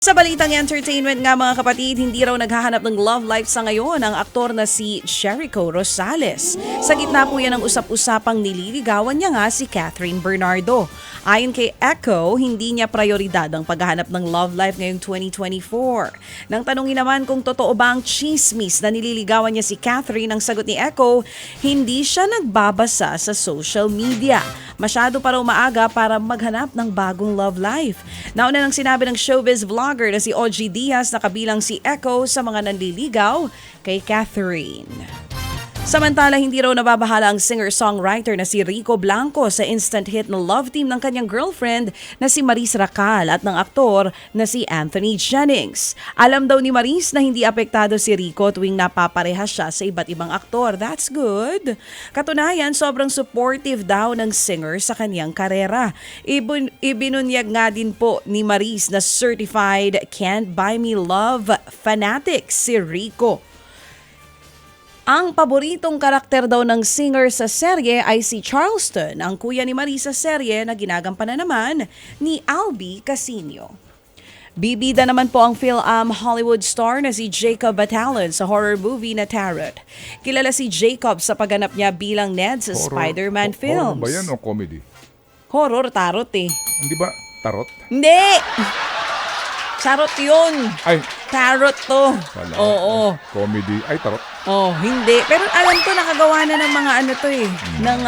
Sa balitang entertainment nga mga kapatid, hindi raw naghahanap ng love life sa ngayon ang aktor na si Jericho Rosales. Sa gitna po yan ng usap-usapang nililigawan niya nga si Catherine Bernardo. Ayon kay Echo, hindi niya prioridad ang paghahanap ng love life ngayong 2024. Nang tanungin naman kung totoo ba ang chismis na nililigawan niya si Catherine, ang sagot ni Echo, hindi siya nagbabasa sa social media. Masyado pa raw maaga para maghanap ng bagong love life. Nauna nang sinabi ng showbiz vlogger na si OG Diaz na kabilang si Echo sa mga nanliligaw kay Catherine. Samantala, hindi raw nababahala ang singer-songwriter na si Rico Blanco sa instant hit na love team ng kanyang girlfriend na si Maris Racal at ng aktor na si Anthony Jennings. Alam daw ni Maris na hindi apektado si Rico tuwing napapareha siya sa iba't ibang aktor. That's good. Katunayan, sobrang supportive daw ng singer sa kanyang karera. Ibinunyag nga din po ni Maris na certified Can't Buy Me Love fanatic si Rico. Ang paboritong karakter daw ng singer sa serye ay si Charleston, ang kuya ni Maris sa serye na ginagampanan naman ni Albie Casino. Bibida naman po ang Hollywood star na si Jacob Batalon sa horror movie na Tarot. Kilala si Jacob sa pagganap niya bilang Ned sa Spider-Man films. Horror ba yan o comedy? Horror, tarot eh. Hindi ba tarot? Hindi! Charot yun. Ay, Tarot to. wala. Oo. Comedy. Ay, tarot. Oh, hindi. Pero alam ko nakagawa na ng mga ano to eh. Ng,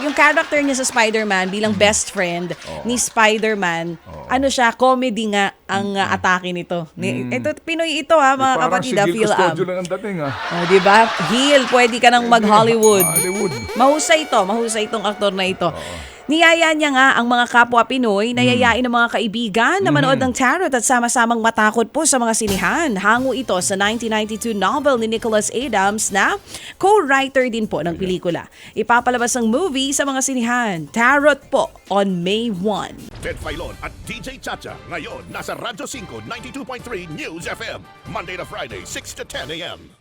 yung character niya sa Spider-Man bilang best friend ni Spider-Man, ano siya, comedy nga ang atake nito. Ito, Pinoy ito ha, mga kapatid. Parang si Gil Phil Custodio lang ang dating ha. Oh, di ba? Gil, pwede ka nang mag-Hollywood. Hollywood. Mahusay itong aktor na ito. Niyaya niya nga ang mga kapwa Pinoy, nayayain ng mga kaibigan na manood ng Tarot at sama-samang matakot po sa mga sinihan. Hango ito sa 1992 novel ni Nicholas Adams na co-writer din po ng pelikula. Ipapalabas ang movie sa mga sinihan. Tarot po on May 1. Ted Filon at DJ Chacha. Ngayon, nasa Radyo 5, 92.3 News FM. Monday to Friday, 6 to 10 a.m.